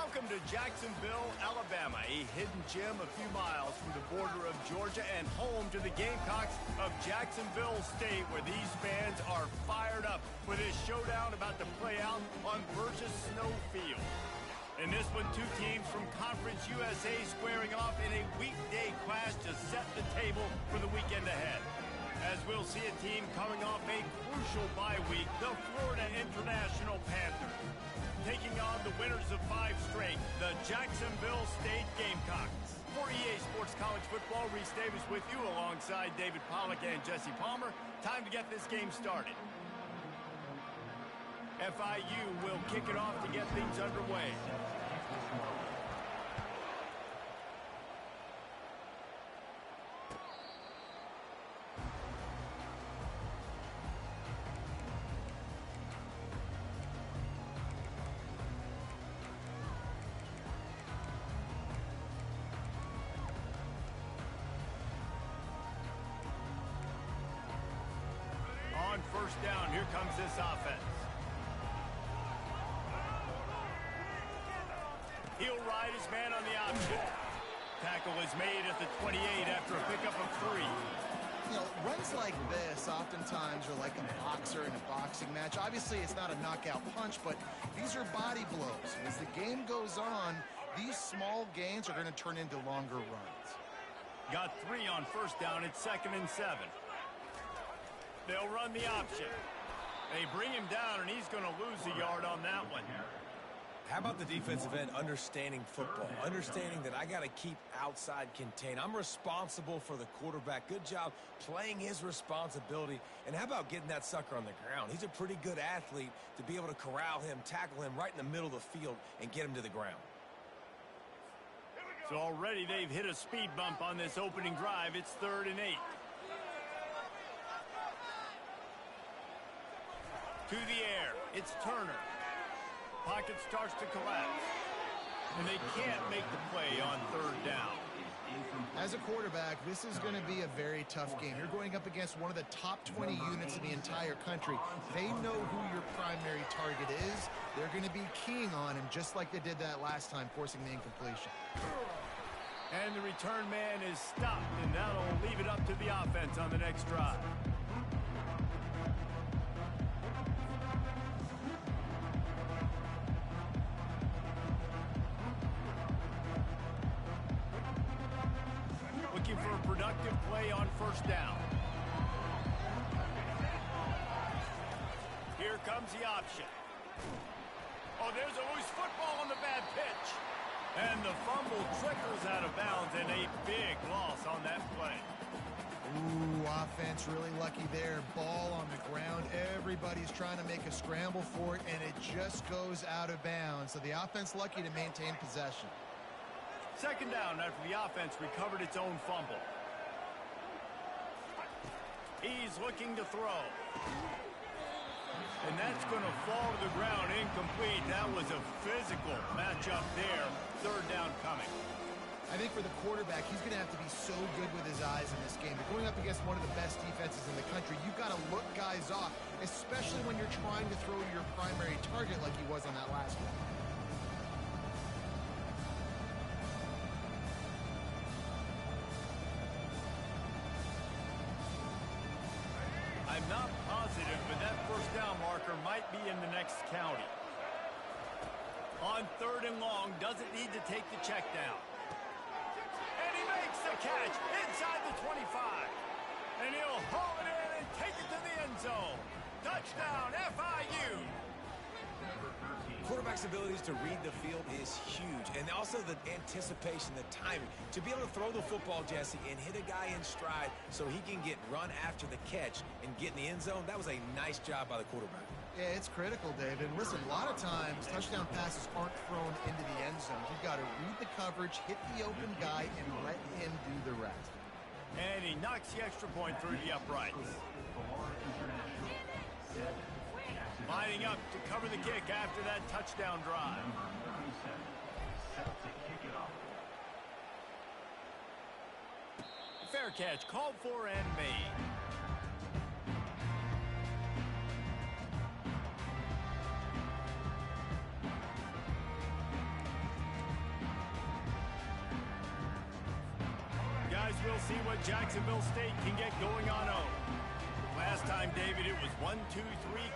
Welcome to Jacksonville, Alabama, a hidden gem a few miles from the border of Georgia and home to the Gamecocks of Jacksonville State, where these fans are fired up for this showdown about to play out on Burgess Snow Field. In this one, two teams from Conference USA squaring off in a weekday clash to set the table for the weekend ahead. As we'll see a team coming off a crucial bye week, the Florida International Panthers, taking on the winners of 5 straight, the Jacksonville State Gamecocks. For EA Sports College Football, Reese Davis with you alongside David Pollack and Jesse Palmer. Time to get this game started. FIU will kick it off to get things underway. On first down, here comes this offense. He'll ride his man on the option. Tackle is made at the 28 after a pickup of 3. You know, runs like this oftentimes are like a boxer in a boxing match. Obviously, it's not a knockout punch, but these are body blows. As the game goes on, these small gains are going to turn into longer runs. Got 3 on first down. It's 2nd and 7. They'll run the option. They bring him down, and he's going to lose a yard on that one. How about the defensive end understanding football, understanding that I got to keep outside contained. I'm responsible for the quarterback. Good job playing his responsibility. And how about getting that sucker on the ground? He's a pretty good athlete to be able to corral him, tackle him right in the middle of the field, and get him to the ground. So already they've hit a speed bump on this opening drive. It's 3rd and 8. To the air, it's Turner. Pocket starts to collapse. And they can't make the play on 3rd down. As a quarterback, this is going to be a very tough game. You're going up against one of the top 20 units in the entire country. They know who your primary target is. They're going to be keying on him just like they did that last time, forcing the incompletion. And the return man is stopped, and that'll leave it up to the offense on the next drive. Looking for a productive play on first down. Here comes the option. Oh, there's a loose football on the bad pitch. And the fumble trickles out of bounds, and a big loss on that play. Ooh, offense really lucky there. Ball on the ground. Everybody's trying to make a scramble for it, and it just goes out of bounds. So the offense lucky to maintain possession. 2nd down after the offense recovered its own fumble. He's looking to throw. And that's going to fall to the ground incomplete. That was a physical matchup there. 3rd down coming. I think for the quarterback, he's going to have to be so good with his eyes in this game. But going up against one of the best defenses in the country, you've got to look guys off, especially when you're trying to throw to your primary target like he was on that last one. I'm not positive, but that first down marker might be in the next county. On 3rd and long, doesn't need to take the check down. And he makes the catch inside the 25. And he'll haul it in and take it to the end zone. Touchdown, FIU. Quarterback's abilities to read the field is huge. And also the anticipation, the timing. To be able to throw the football, Jesse, and hit a guy in stride so he can get run after the catch and get in the end zone, that was a nice job by the quarterback. Yeah, it's critical, David. Listen, a lot of times touchdown passes aren't thrown into the end zone. You've got to read the coverage, hit the open guy, and let him do the rest. And he knocks the extra point through the uprights. Lining up to cover the kick after that touchdown drive. Fair catch called for and made. we'll see what Jacksonville State can get going on home. Last time, David, it was 1-2-3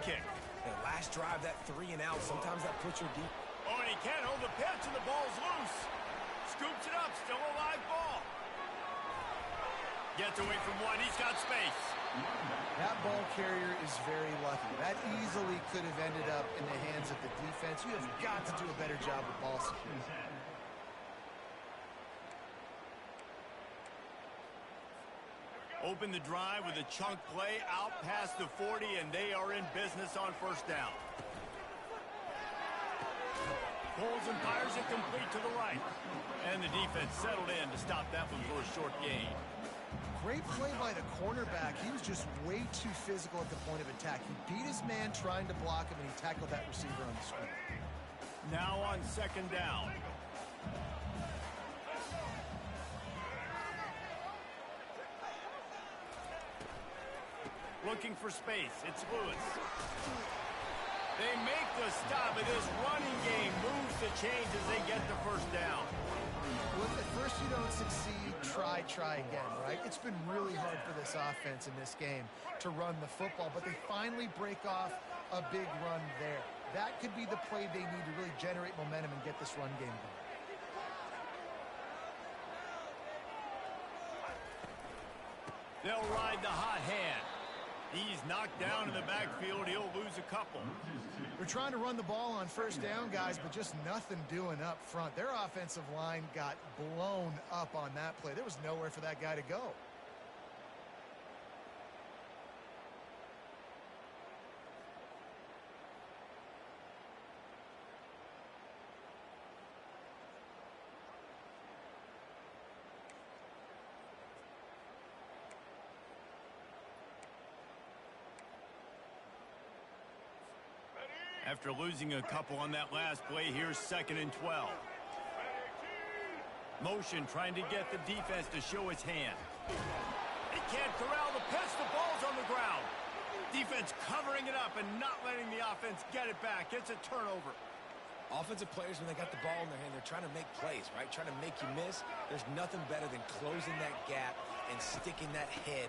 kick. That last drive, that 3 and out, sometimes that puts your deep. Oh, and he can't hold the pitch, and the ball's loose. Scoops it up, still a live ball. Gets away from one, he's got space. That ball carrier is very lucky. That easily could have ended up in the hands of the defense. You have got to do a better job with ball security. Open the drive with a chunk play out past the 40, and they are in business on first down. Pulls and fires it complete to the right. And the defense settled in to stop that one for a short gain. Great play by the cornerback. He was just way too physical at the point of attack. He beat his man trying to block him, and he tackled that receiver on the screen. Now on second down. Looking for space. It's Lewis. They make the stop, and this running game moves the chains as they get the first down. Well, if at first you don't succeed, try again, right? It's been really hard for this offense in this game to run the football, but they finally break off a big run there. That could be the play they need to really generate momentum and get this run game going. They'll ride the hot hand. He's knocked down in the backfield. He'll lose a couple. They're trying to run the ball on first down, guys, but just nothing doing up front. Their offensive line got blown up on that play. There was nowhere for that guy to go. After losing a couple on that last play, here's 2nd and 12. Motion trying to get the defense to show its hand. They can't corral the pitch. The ball's on the ground. Defense covering it up and not letting the offense get it back. It's a turnover. Offensive players, when they got the ball in their hand, they're trying to make plays, right? Trying to make you miss. There's nothing better than closing that gap and sticking that head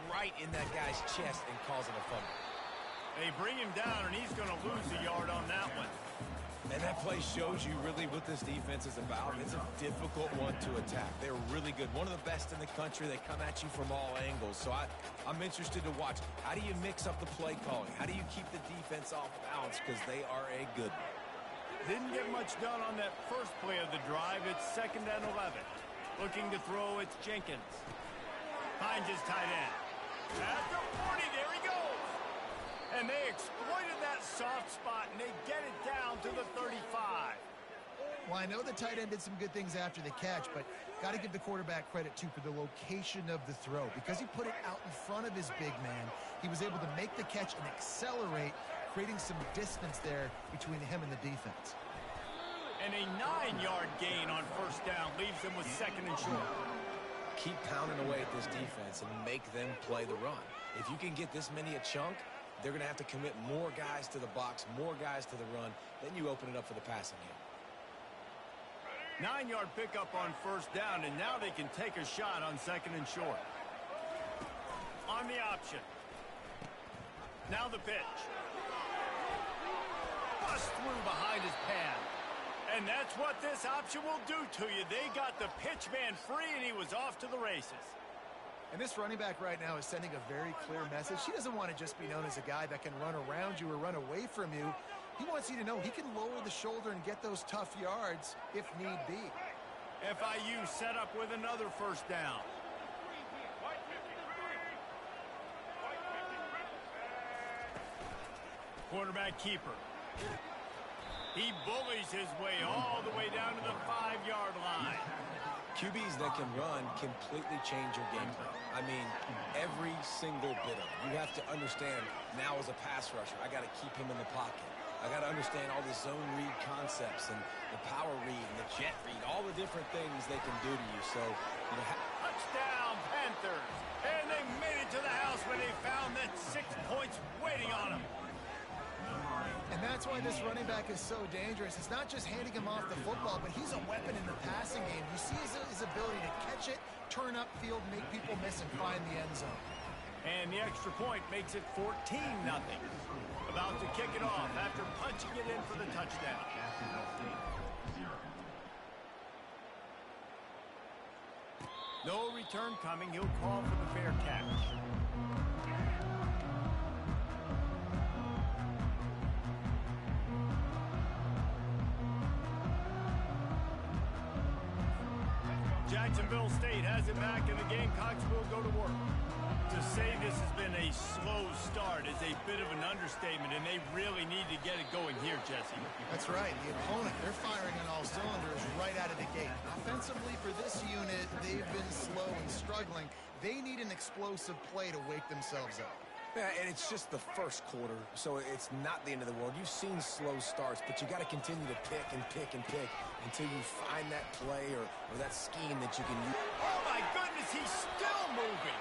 right in that guy's chest and causing a fumble. They bring him down, and he's going to lose a yard on that one. And that play shows you really what this defense is about. It's a difficult one to attack. They're really good. One of the best in the country. They come at you from all angles. So I'm interested to watch. How do you mix up the play calling? How do you keep the defense off balance? Because they are a good one. Didn't get much done on that first play of the drive. It's 2nd and 11. Looking to throw, it's Jenkins. Finds his tight end. At the 40, there he goes. And they exploited that soft spot, and they get it down to the 35. Well, I know the tight end did some good things after the catch, but got to give the quarterback credit, too, for the location of the throw. Because he put it out in front of his big man, he was able to make the catch and accelerate, creating some distance there between him and the defense. And a 9-yard gain on first down leaves them with 2nd and short. Keep pounding away at this defense and make them play the run. If you can get this many a chunk, they're going to have to commit more guys to the box, more guys to the run. Then you open it up for the passing game. 9-yard pickup on first down, and now they can take a shot on 2nd and short. On the option. Now the pitch. Bust through behind his pad. And that's what this option will do to you. They got the pitch man free, and he was off to the races. And this running back right now is sending a very clear message. He doesn't want to just be known as a guy that can run around you or run away from you. He wants you to know he can lower the shoulder and get those tough yards if need be. FIU set up with another first down. Quarterback keeper. He bullies his way all the way down to the 5-yard line. QBs that can run completely change your game plan. I mean, every single bit of it. You have to understand now as a pass rusher, I got to keep him in the pocket. I got to understand all the zone read concepts and the power read and the jet read, all the different things they can do to you. So, you know, touchdown, Panthers. And they made it to the house where they found that 6 points waiting on them. And that's why this running back is so dangerous. It's not just handing him off the football, but he's a weapon in the passing game. You see his ability to catch it, turn upfield, make people miss, and find the end zone. And the extra point makes it 14-0. About to kick it off after punching it in for the touchdown. No return coming. He'll call for the fair catch. Jacksonville State has it back, and the Gamecocks will go to work. To say this has been a slow start is a bit of an understatement, and they really need to get it going here, Jesse. That's right. The opponent, they're firing on all cylinders right out of the gate. Offensively, for this unit, they've been slow and struggling. They need an explosive play to wake themselves up. Yeah, and it's just the first quarter, so it's not the end of the world. You've seen slow starts, but you got to continue to pick and pick and pick until you find that play or that scheme that you can use. Oh, my goodness, he's still moving.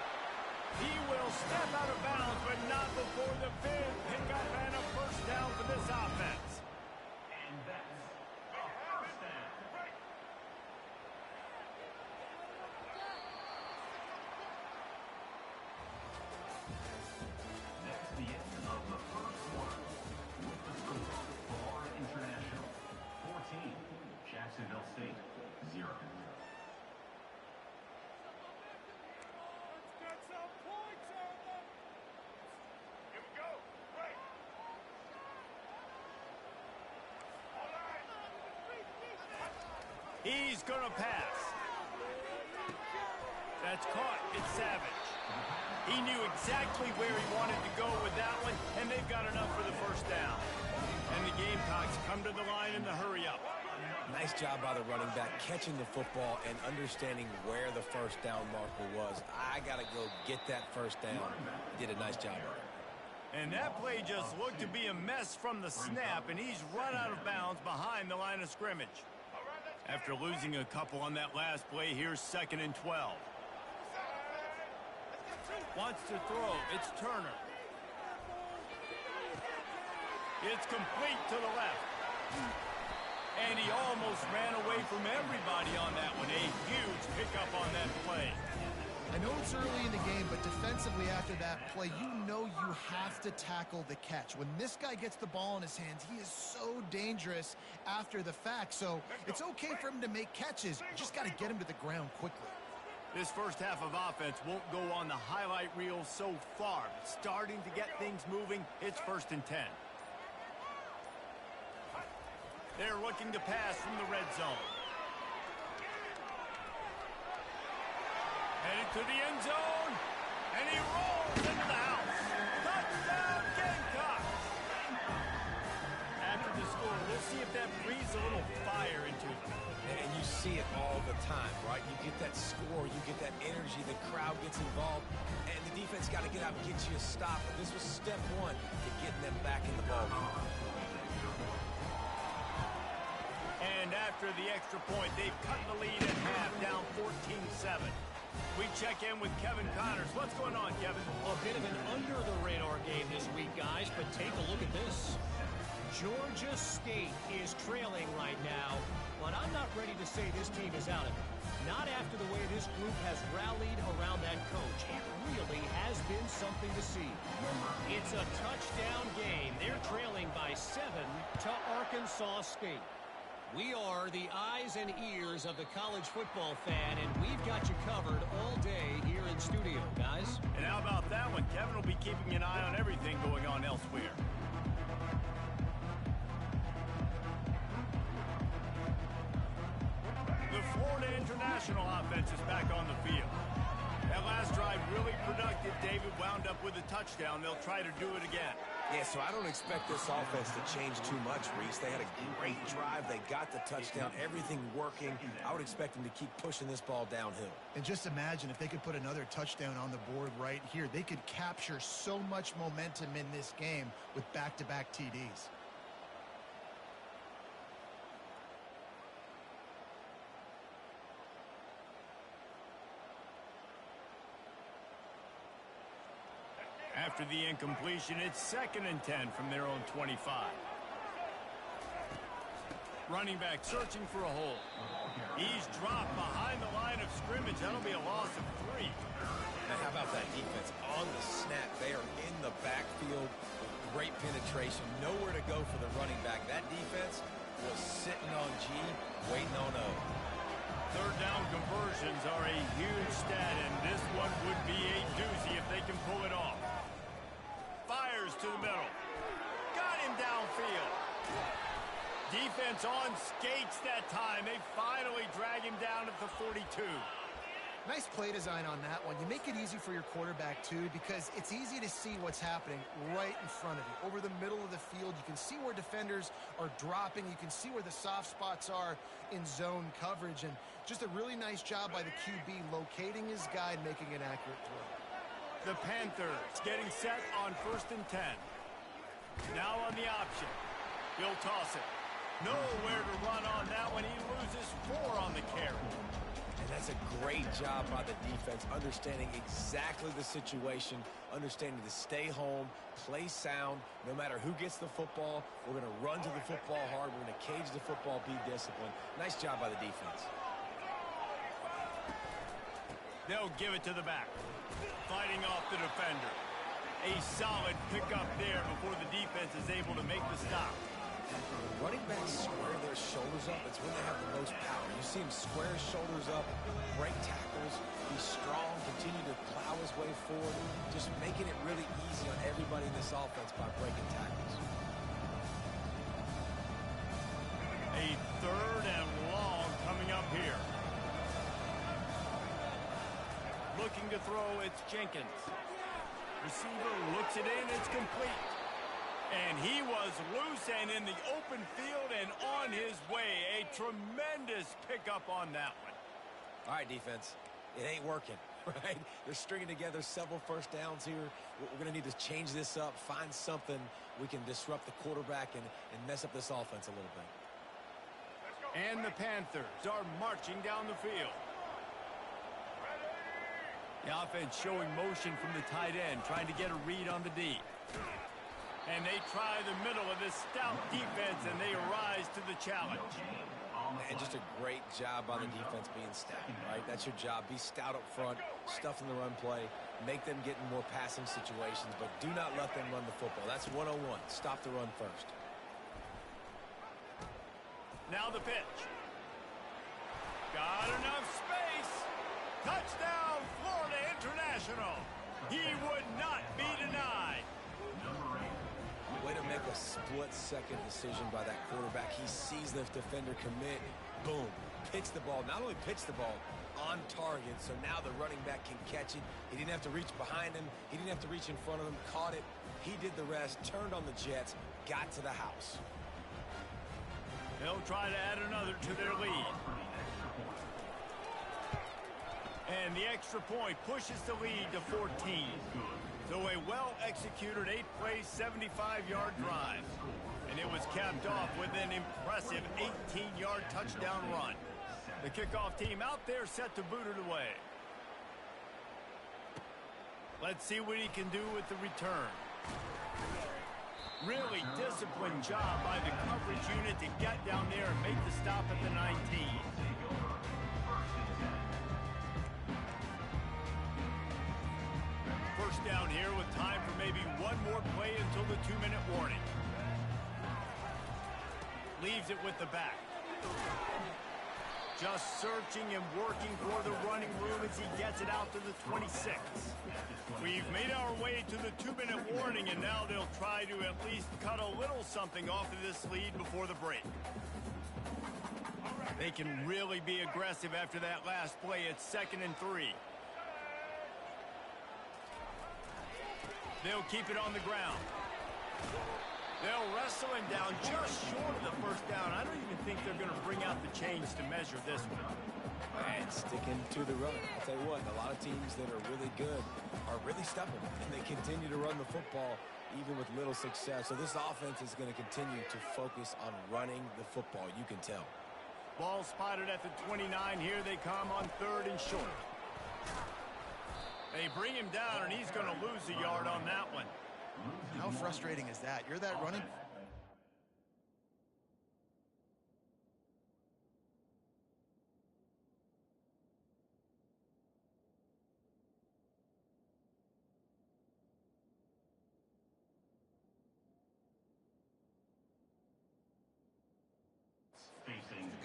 He will step out of bounds, but not before the big pickup and a first down for this offense. And that's a first down. That's the end of the first quarter. With the score, Florida International 14, Jacksonville State 0. He's going to pass. That's caught. It's Savage. He knew exactly where he wanted to go with that one, and they've got enough for the first down. And the Gamecocks come to the line in the hurry up. Nice job by the running back, catching the football and understanding where the first down marker was. I got to go get that first down. He did a nice job on it. And that play just looked to be a mess from the snap, and he's run out of bounds behind the line of scrimmage. After losing a couple on that last play, here's 2nd and 12. Wants to throw. It's Turner. It's complete to the left. And he almost ran away from everybody on that one. A huge pickup on that play. I know it's early in the game, but defensively after that play, you know you have to tackle the catch. When this guy gets the ball in his hands, he is so dangerous after the fact. So it's okay for him to make catches. You just got to get him to the ground quickly. This first half of offense won't go on the highlight reel so far. But starting to get things moving, it's 1st and 10. They're looking to pass from the red zone. Headed to the end zone, and he rolls into the house. Touchdown, Gamecocks! After the score, we'll see if that breathes a little fire into them. And you see it all the time, right? You get that score, you get that energy, the crowd gets involved, and the defense got to get out and get you a stop. But this was step one to getting them back in the ball game. And after the extra point, they've cut the lead in half, down 14-7. We check in with Kevin Connors. What's going on, Kevin? A bit of an under-the-radar game this week, guys, but take a look at this. Georgia State is trailing right now, but I'm not ready to say this team is out of it. Not after the way this group has rallied around that coach. It really has been something to see. It's a touchdown game. They're trailing by 7 to Arkansas State. We are the eyes and ears of the college football fan, and we've got you covered all day here in studio, guys. And how about that one? Kevin will be keeping an eye on everything going on elsewhere. The Florida International offense is back on the field. That last drive really productive. David wound up with a touchdown. They'll try to do it again. Yeah, so I don't expect this offense to change too much, Reese. They had a great drive. They got the touchdown. Everything working. I would expect them to keep pushing this ball downhill. And just imagine if they could put another touchdown on the board right here. They could capture so much momentum in this game with back-to-back TDs. After the incompletion, it's 2nd and 10 from their own 25. Running back searching for a hole. He's dropped behind the line of scrimmage. That'll be a loss of 3. Now, how about that defense on the snap? They are in the backfield with great penetration. Nowhere to go for the running back. That defense was sitting on G, waiting on O. Third down conversions are a huge stat, and this one would be a doozy if they can pull it off. Fires to the middle. Got him downfield. Defense on skates that time. They finally drag him down at the 42. Nice play design on that one. You make it easy for your quarterback, too, because it's easy to see what's happening right in front of you. Over the middle of the field, you can see where defenders are dropping. You can see where the soft spots are in zone coverage. And just a really nice job by the QB locating his guy and making an accurate throw. The Panthers getting set on 1st and 10. Now on the option. He'll toss it. Nowhere to run on that one. He loses 4 on the carry. And that's a great job by the defense, understanding exactly the situation, understanding to stay home, play sound. No matter who gets the football, we're going to run to the football hard. We're going to cage the football, be disciplined. Nice job by the defense. They'll give it to the back. Fighting off the defender. A solid pickup there before the defense is able to make the stop. When running backs square their shoulders up, it's when they have the most power. You see him square his shoulders up, break tackles, be strong, continue to plow his way forward, just making it really easy on everybody in this offense by breaking tackles. A 3rd and long coming up here. Looking to throw, it's Jenkins. Receiver looks it in, it's complete. And he was loose and in the open field and on his way. A tremendous pickup on that one. All right, defense. It ain't working, right? They're stringing together several first downs here. We're going to need to change this up, find something we can disrupt the quarterback and mess up this offense a little bit. And the Panthers are marching down the field. The offense showing motion from the tight end, trying to get a read on the D. And they try the middle of this stout defense, and they rise to the challenge. And just a great job by the defense being stout, right? That's your job. Be stout up front, stuff in the run play, make them get in more passing situations, but do not let them run the football. That's 101. Stop the run first. Now the pitch. Got enough space. Touchdown, Florida International. He would not be denied. Way to make a split-second decision by that quarterback. He sees the defender commit. Boom. Pitch the ball. Not only pitch the ball, on target. So now the running back can catch it. He didn't have to reach behind him. He didn't have to reach in front of him. Caught it. He did the rest. Turned on the Jets. Got to the house. They'll try to add another to their lead. And the extra point pushes the lead to 14. So a well-executed 8-play, 75-yard drive. And it was capped off with an impressive 18-yard touchdown run. The kickoff team out there set to boot it away. Let's see what he can do with the return. Really disciplined job by the coverage unit to get down there and make the stop at the 19. First down here with time for maybe one more play until the 2-minute warning. Leaves it with the back. Just searching and working for the running room as he gets it out to the 26. We've made our way to the 2-minute warning, and now they'll try to at least cut a little something off of this lead before the break. They can really be aggressive after that last play. It's 2nd and 3. They'll keep it on the ground. They'll wrestle him down just short of the first down. I don't even think they're going to bring out the chains to measure this one. And sticking to the run. I'll tell you what, a lot of teams that are really good are really stubborn, and they continue to run the football even with little success. So this offense is going to continue to focus on running the football. You can tell. Ball spotted at the 29. Here they come on 3rd and short. They bring him down, and he's going to lose a yard on that one. How frustrating is that? You're that running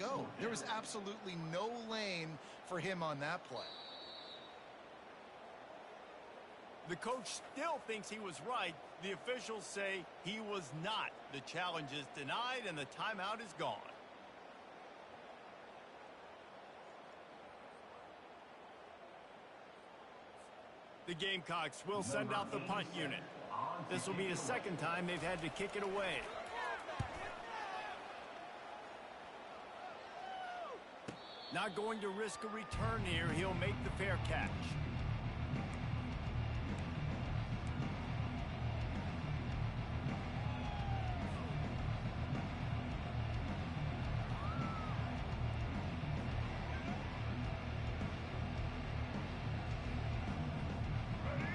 go. There was absolutely no lane for him on that play. The coach still thinks he was right. The officials say he was not. The challenge is denied, and the timeout is gone. The Gamecocks will send out the punt unit. This will be the second time they've had to kick it away. Not going to risk a return here. He'll make the fair catch.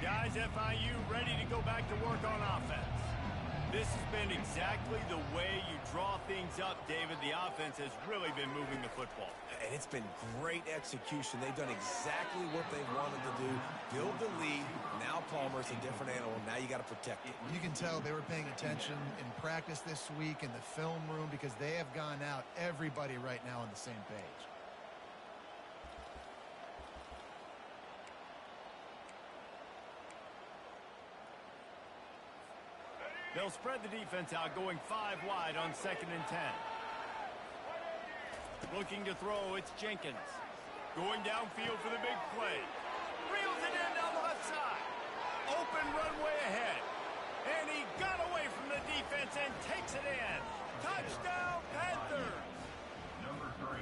Guys, FIU ready to go back to work on offense. This has been exactly the way you draw things up, David. The offense has really been moving the football. And it's been great execution. They've done exactly what they wanted to do. Build the lead. Now Palmer's a different animal. Now you got to protect it. You can tell they were paying attention in practice this week in the film room because they have gone out, everybody right now on the same page. They'll spread the defense out, going 5 wide on 2nd and 10. Looking to throw, it's Jenkins. Going downfield for the big play. Reels it in down the left side. Open runway ahead. And he got away from the defense and takes it in. Touchdown, Panthers!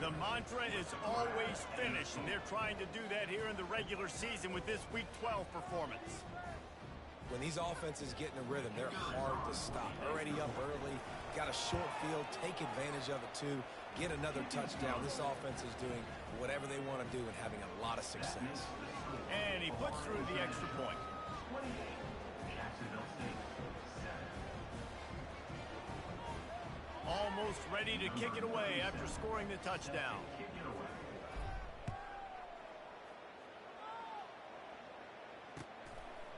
The mantra is always finish, and they're trying to do that here in the regular season with this Week 12 performance. When these offenses get in a rhythm, they're hard to stop. Already up early, got a short field, take advantage of it too, get another touchdown. This offense is doing whatever they want to do and having a lot of success. And he puts through the extra point. Almost ready to kick it away after scoring the touchdown.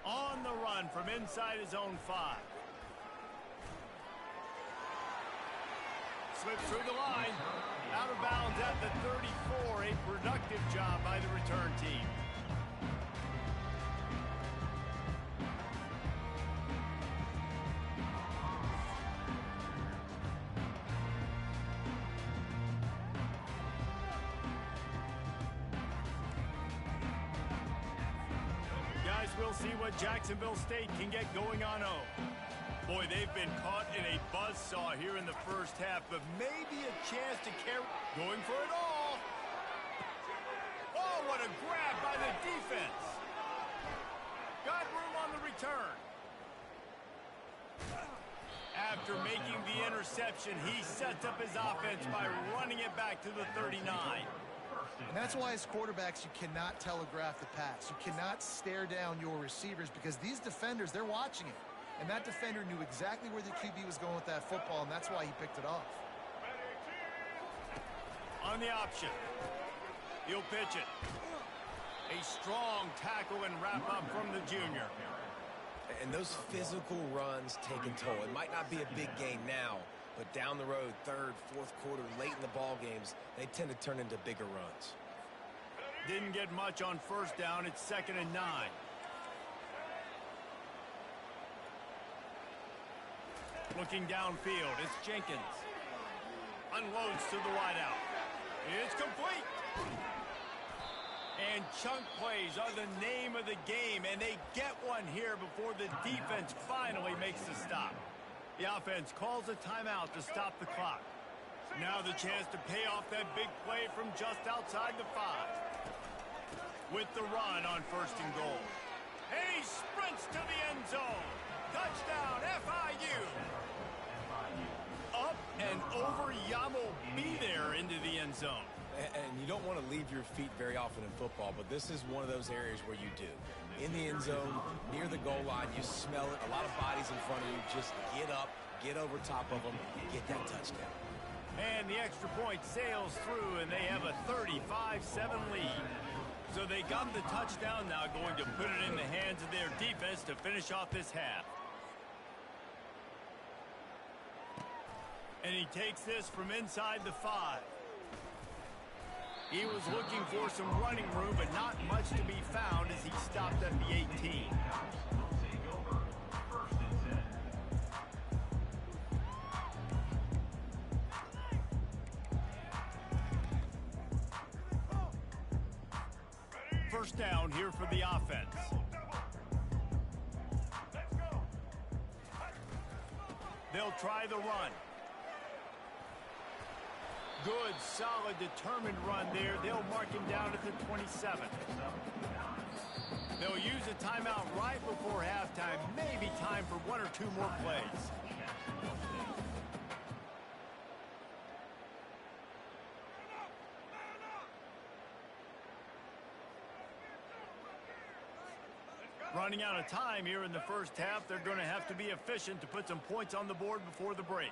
On the run from inside his own 5. Slips through the line. Out of bounds at the 34. A productive job by the return team. We'll see what Jacksonville State can get going on O. Boy, they've been caught in a buzzsaw here in the first half, but maybe a chance to carry. Going for it all. Oh, what a grab by the defense. Got room on the return. After making the interception, he sets up his offense by running it back to the 39. And that's why as quarterbacks, you cannot telegraph the pass. You cannot stare down your receivers because these defenders, they're watching it. And that defender knew exactly where the QB was going with that football, and that's why he picked it off. On the option. He'll pitch it. A strong tackle and wrap up from the junior. And those physical runs take a toll. It might not be a big gain now, but down the road, 3rd, 4th quarter, late in the ball games, they tend to turn into bigger runs. Didn't get much on 1st down. It's 2nd and 9. Looking downfield, it's Jenkins. Unloads to the wideout. It's complete. And chunk plays are the name of the game, and they get one here before the defense finally makes the stop. The offense calls a timeout to stop the clock. Now the chance to pay off that big play from just outside the 5. With the run on 1st and goal. And he sprints to the end zone. Touchdown, FIU. Up and over Yamo be there into the end zone. And you don't want to leave your feet very often in football, but this is one of those areas where you do. In the end zone, near the goal line, you smell it. A lot of bodies in front of you. Just get up, get over top of them, get that touchdown. And the extra point sails through, and they have a 35-7 lead. So they got the touchdown, now going to put it in the hands of their defense to finish off this half. And he takes this from inside the 5. He was looking for some running room, but not much to be found as he stopped at the 18. First down here for the offense. They'll try the run. Good, solid, determined run there. They'll mark him down at the 27. They'll use a timeout right before halftime. Maybe time for one or two more plays. Running out of time here in the first half. They're going to have to be efficient to put some points on the board before the break.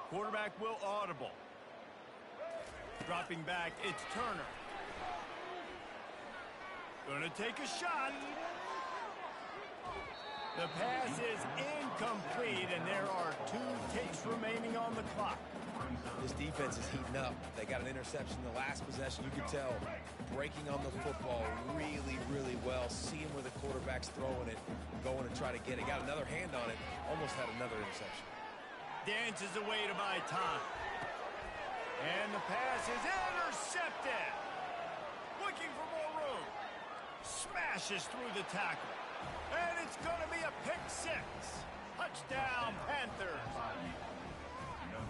Quarterback will audible. Dropping back, it's Turner. Gonna take a shot. The pass is incomplete, and there are 2 ticks remaining on the clock. This defense is heating up. They got an interception in the last possession. You can tell breaking on the football really, really well. Seeing where the quarterback's throwing it, going to try to get it. Got another hand on it. Almost had another interception. Dances away to buy time. And the pass is intercepted. Looking for more room. Smashes through the tackle. And it's going to be a pick 6. Touchdown, Panthers.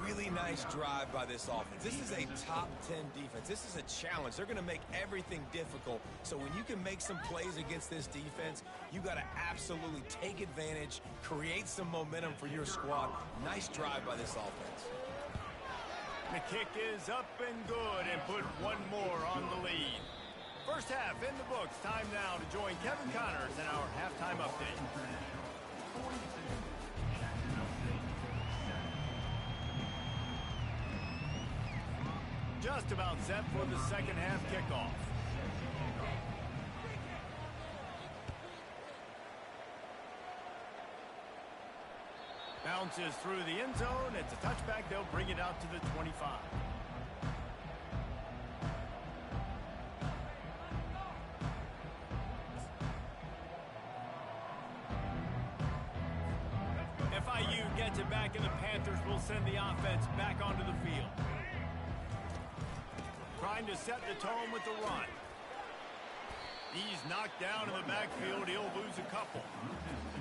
Really nice drive by this offense. This is a top 10 defense. This is a challenge. They're going to make everything difficult. So when you can make some plays against this defense, you got to absolutely take advantage, create some momentum for your squad. Nice drive by this offense. The kick is up and good and put one more on the lead. First half in the books. Time now to join Kevin Connors in our halftime update. Just about set for the second half kickoff. Bounces through the end zone. It's a touchback. They'll bring it out to the 25. FIU gets it back, and the Panthers will send the offense back onto the field. Trying to set the tone with the run. He's knocked down in the backfield. He'll lose a couple.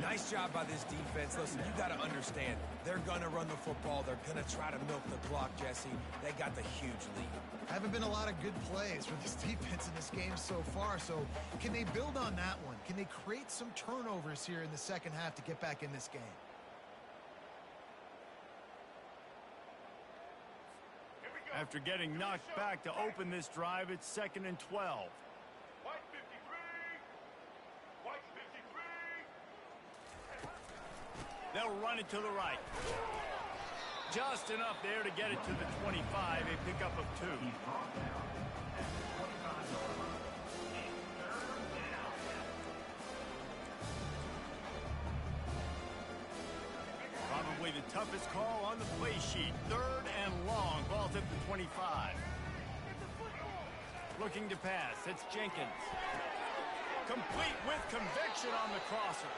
Nice job by this defense. Listen, you got to understand, they're going to run the football. They're going to try to milk the clock, Jesse. They got the huge lead. Haven't been a lot of good plays for this defense in this game so far, so can they build on that one? Can they create some turnovers here in the second half to get back in this game? After getting knocked back to open this drive, it's 2nd and 12. White 53. White 53. They'll run it to the right. Just enough there to get it to the 25, a pickup of 2. Probably the toughest call on the play sheet. 3rd and long. Ball's at the 25. Looking to pass. It's Jenkins. Complete with conviction on the crosser.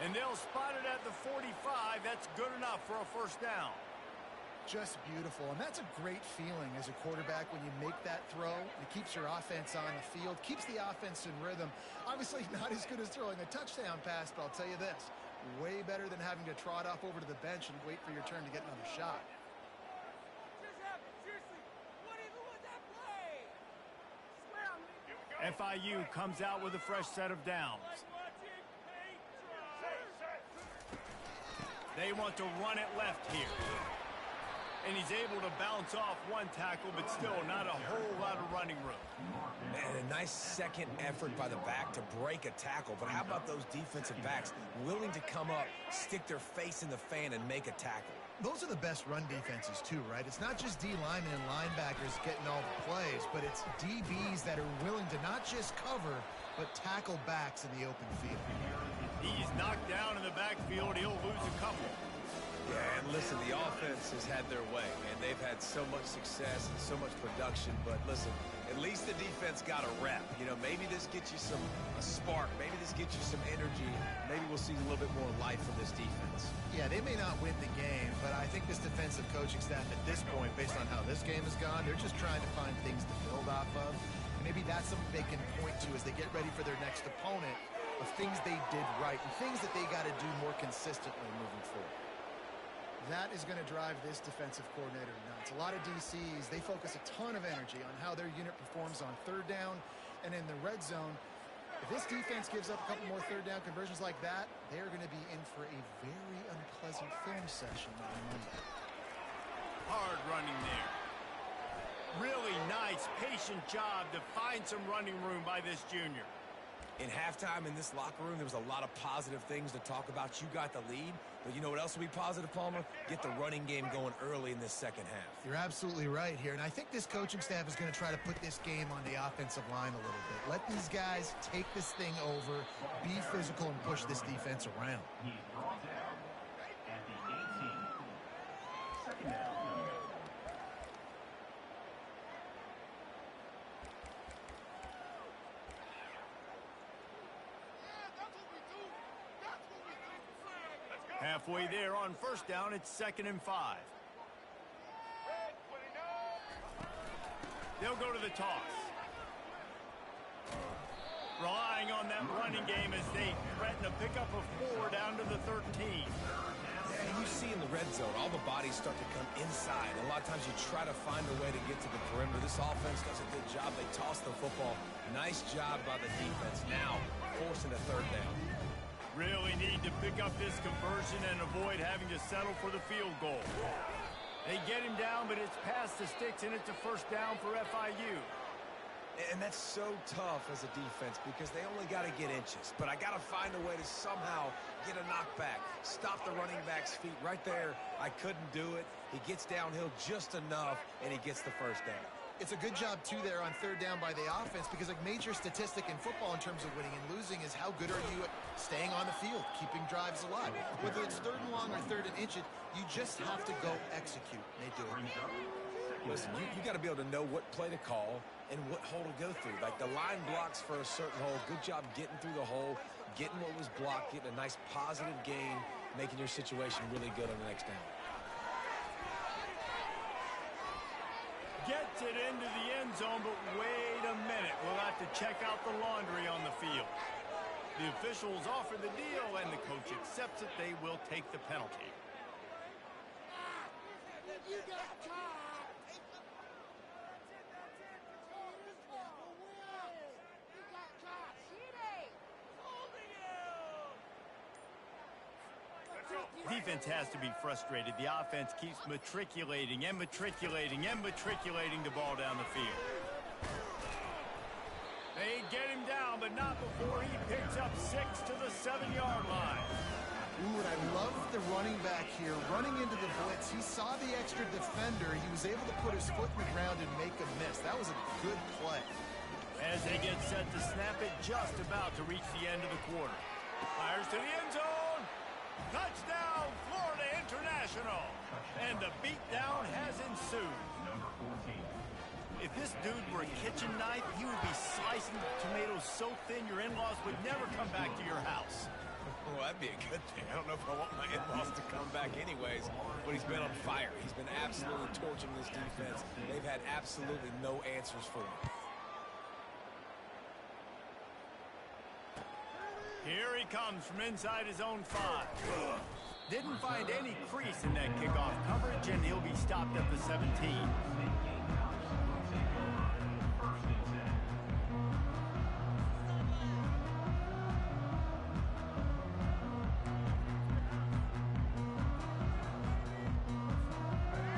And they'll spot it at the 45. That's good enough for a first down. Just beautiful, and that's a great feeling as a quarterback when you make that throw. It keeps your offense on the field, keeps the offense in rhythm. Obviously not as good as throwing a touchdown pass, but I'll tell you this, way better than having to trot off over to the bench and wait for your turn to get another shot. FIU comes out with a fresh set of downs. They want to run it left here. And he's able to bounce off one tackle, but still not a whole lot of running room. And a nice second effort by the back to break a tackle. But how about those defensive backs willing to come up, stick their face in the fan, and make a tackle? Those are the best run defenses too, right? It's not just D linemen and linebackers getting all the plays, but it's DBs that are willing to not just cover, but tackle backs in the open field. He's knocked down in the backfield. He'll lose a couple. Yeah, and listen, the offense has had their way, and they've had so much success and so much production. But listen, at least the defense got a rep. You know, maybe this gets you a spark. Maybe this gets you some energy. Maybe we'll see a little bit more life from this defense. Yeah, they may not win the game, but I think this defensive coaching staff at this point, based on how this game has gone, they're just trying to find things to build off of. And maybe that's something they can point to as they get ready for their next opponent, of things they did right and things that they got to do more consistently moving forward. That is going to drive this defensive coordinator nuts. A lot of DCs, they focus a ton of energy on how their unit performs on third down and in the red zone. If this defense gives up a couple more third down conversions like that, they are going to be in for a very unpleasant film session on Monday. Hard running there. Really nice, patient job to find some running room by this junior. In halftime in this locker room, there was a lot of positive things to talk about. You got the lead, but you know what else will be positive, Palmer? Get the running game going early in this second half. You're absolutely right here, and I think this coaching staff is going to try to put this game on the offensive line a little bit. Let these guys take this thing over, be physical, and push this defense around. He's brought down at the 18. Second down. Halfway there on first down, it's 2nd and 5. They'll go to the toss. Relying on that running game as they threaten a pickup of 4 down to the 13. Yeah, you see in the red zone, all the bodies start to come inside. And a lot of times you try to find a way to get to the perimeter. This offense does a good job. They toss the football. Nice job by the defense. Now, forcing a third down. Really need to pick up this conversion and avoid having to settle for the field goal. They get him down, but it's past the sticks, and it's a first down for FIU. And that's so tough as a defense because they only got to get inches. But I got to find a way to somehow get a knockback, stop the running back's feet right there. I couldn't do it. He gets downhill just enough, and he gets the first down. It's a good job, too, there on third down by the offense because a major statistic in football in terms of winning and losing is how good are you at staying on the field, keeping drives alive. Whether it's third and long or third and inch, you just have to go execute. They do it. Listen, you got to be able to know what play to call and what hole to go through. Like the line blocks for a certain hole. Good job getting through the hole, getting what was blocked, getting a nice positive gain, making your situation really good on the next down. Gets it into the end zone, but wait a minute. We'll have to check out the laundry on the field. The officials offer the deal, and the coach accepts it. They will take the penalty. You got caught. Defense has to be frustrated. The offense keeps matriculating and matriculating and matriculating the ball down the field. They get him down, but not before he picks up 6 to the 7-yard line. Ooh, and I love the running back here. Running into the blitz, he saw the extra defender. He was able to put his foot in the ground and make a miss. That was a good play. As they get set to snap it, just about to reach the end of the quarter. Fires to the end zone. Touchdown, Florida International. And the beatdown has ensued. Number 14. If this dude were a kitchen knife, he would be slicing tomatoes so thin your in-laws would never come back to your house. Well, that'd be a good thing. I don't know if I want my in-laws to come back anyways, but he's been on fire. He's been absolutely torching this defense. They've had absolutely no answers for him. Here he comes from inside his own 5. Didn't find any crease in that kickoff coverage, and he'll be stopped at the 17.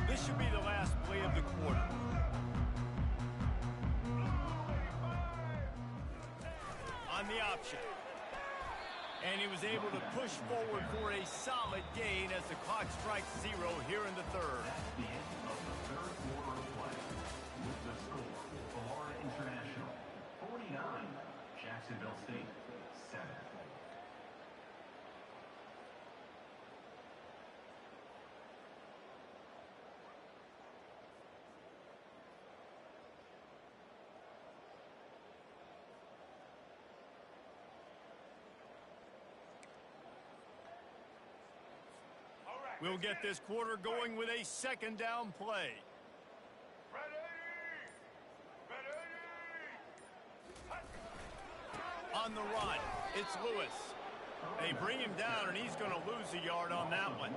This should be the last play of the quarter. On the option. And he was able to push forward for a solid gain as the clock strikes 0 here in the third. That's the end of the third quarter of play. With the score, Florida International 49, Jacksonville State 7. We'll get this quarter going with a second down play. Ready! Ready! On the run, it's Lewis. They bring him down, and he's going to lose a yard on that one.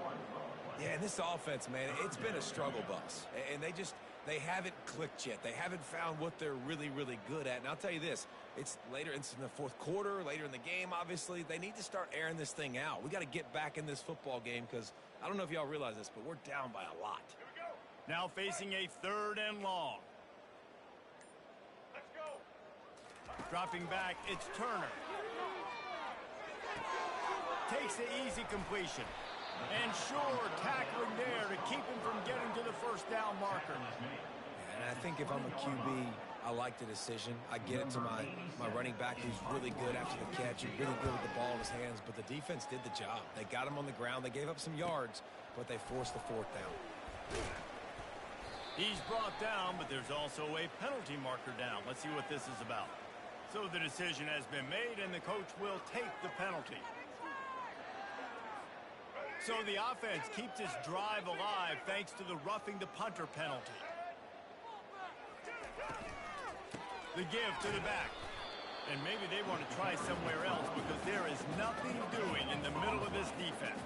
Yeah, and this offense, man, it's been a struggle bus. And they haven't clicked yet. They haven't found what they're really, really good at. And I'll tell you this, it's later, it's in the fourth quarter, later in the game, obviously. They need to start airing this thing out. We got to get back in this football game because I don't know if y'all realize this, but we're down by a lot. Here we go. Now facing a 3rd and long. Let's go. Dropping back, it's Turner. Takes the easy completion. And sure, tackling there to keep him from getting to the first down marker. And I think if I'm a QB, I like the decision. I get it to my running back who's really good after the catch and really good with the ball in his hands, but the defense did the job. They got him on the ground. They gave up some yards, but they forced the 4th down. He's brought down, but there's also a penalty marker down. Let's see what this is about. So the decision has been made, and the coach will take the penalty. So the offense keeps its drive alive thanks to the roughing the punter penalty. The give to the back. And maybe they want to try somewhere else because there is nothing doing in the middle of this defense.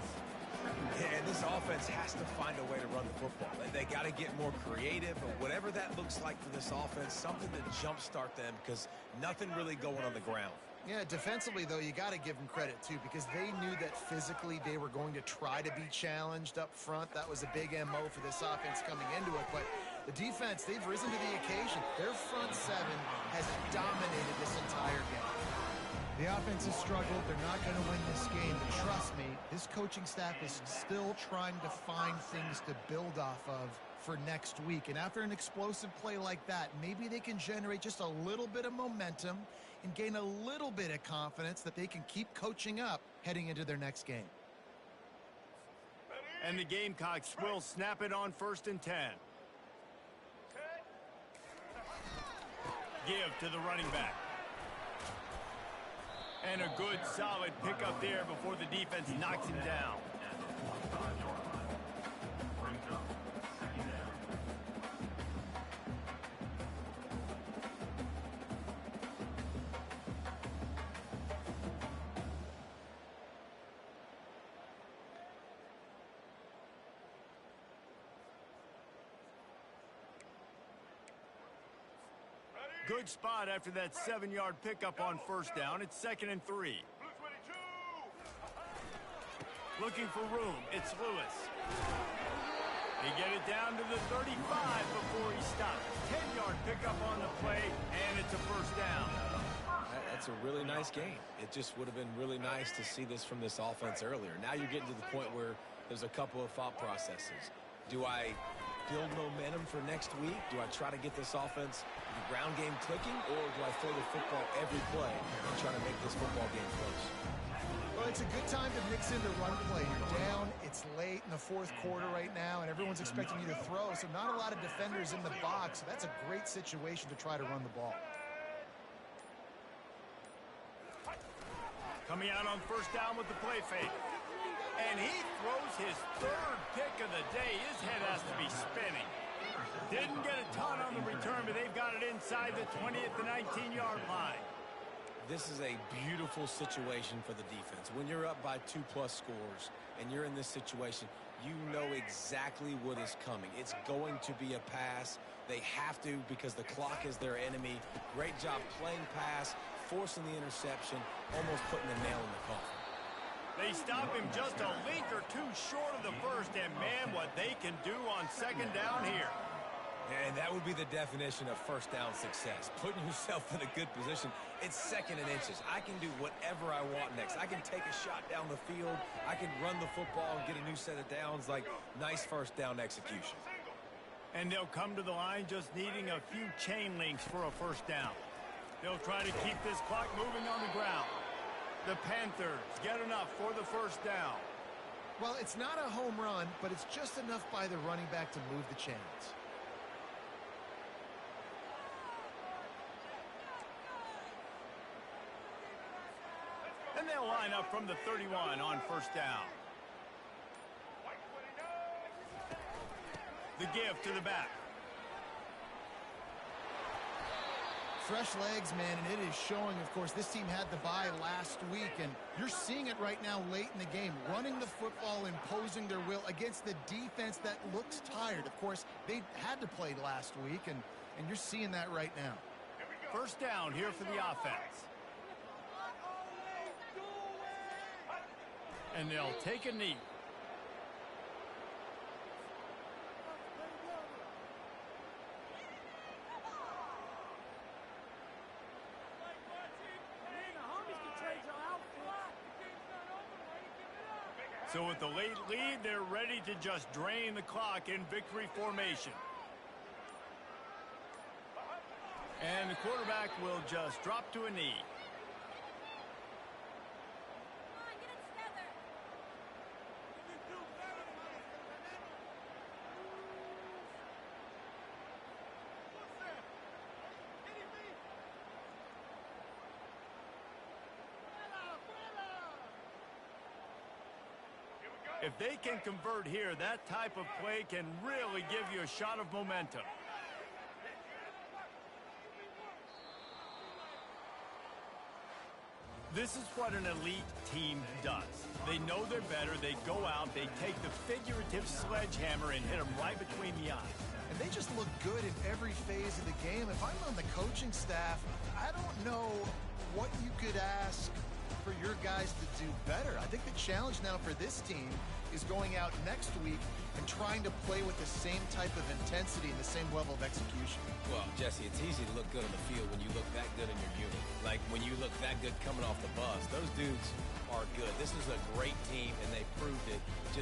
Yeah, and this offense has to find a way to run the football. They got to get more creative, or whatever that looks like for this offense, something to jumpstart them because nothing really going on the ground. Yeah, defensively, though, you got to give them credit, too, because they knew that physically they were going to try to be challenged up front. That was a big MO for this offense coming into it. But the defense, they've risen to the occasion. Their front 7 has dominated this entire game. The offense has struggled. They're not going to win this game. But trust me, this coaching staff is still trying to find things to build off of for next week. And after an explosive play like that, maybe they can generate just a little bit of momentum and gain a little bit of confidence that they can keep coaching up heading into their next game. And the Gamecocks will snap it on 1st and 10. Give to the running back. And a good, solid pickup there before the defense knocks him down. Good spot after that 7-yard pickup on 1st down. It's 2nd and 3. Blue 22. Looking for room. It's Lewis. They get it down to the 35 before he stops. 10-yard pickup on the play, and it's a 1st down. That's a really nice game. It just would have been really nice to see this from this offense earlier. Now you're getting to the point where there's a couple of thought processes. Do I build momentum for next week? Do I try to get this offense, the ground game clicking, or do I throw the football every play and try to make this football game close? Well, it's a good time to mix in the run play. You're down, it's late in the 4th quarter right now, and everyone's expecting you to throw, so not a lot of defenders in the box. So that's a great situation to try to run the ball. Coming out on 1st down with the play fake. And he throws his 3rd pick of the day. His head has to be spinning. Didn't get a ton on the return, but they've got it inside the 20 at the 19-yard line. This is a beautiful situation for the defense. When you're up by 2+ scores and you're in this situation, you know exactly what is coming. It's going to be a pass. They have to because the clock is their enemy. Great job playing pass, forcing the interception, almost putting the nail in the coffin. They stop him just a link or two short of the 1st, and man, what they can do on 2nd down here. And that would be the definition of 1st down success. Putting yourself in a good position. It's 2nd and inches. I can do whatever I want next. I can take a shot down the field. I can run the football and get a new set of downs. Like, nice 1st down execution. And they'll come to the line just needing a few chain links for a 1st down. They'll try to keep this clock moving on the ground. The Panthers get enough for the 1st down. Well, it's not a home run, but it's just enough by the running back to move the chains. And they'll line up from the 31 on 1st down. White 22. The give to the back. Fresh legs, man, and it is showing. Of course, this team had the bye last week, and you're seeing it right now late in the game, running the football, imposing their will against the defense that looks tired. Of course, they had to play last week, and you're seeing that right now. First down here for the offense. And they'll take a knee. So with the late lead, they're ready to just drain the clock in victory formation. And the quarterback will just drop to a knee. If they can convert here, that type of play can really give you a shot of momentum. This is what an elite team does. They know they're better. They go out, they take the figurative sledgehammer and hit them right between the eyes. And they just look good in every phase of the game. If I'm on the coaching staff, I don't know what you could ask for your guys to do better. I think the challenge now for this team is going out next week and trying to play with the same type of intensity and the same level of execution. Well, Jesse, it's easy to look good on the field when you look that good in your unit. Like when you look that good coming off the bus. Those dudes are good. This is a great team, and they proved it.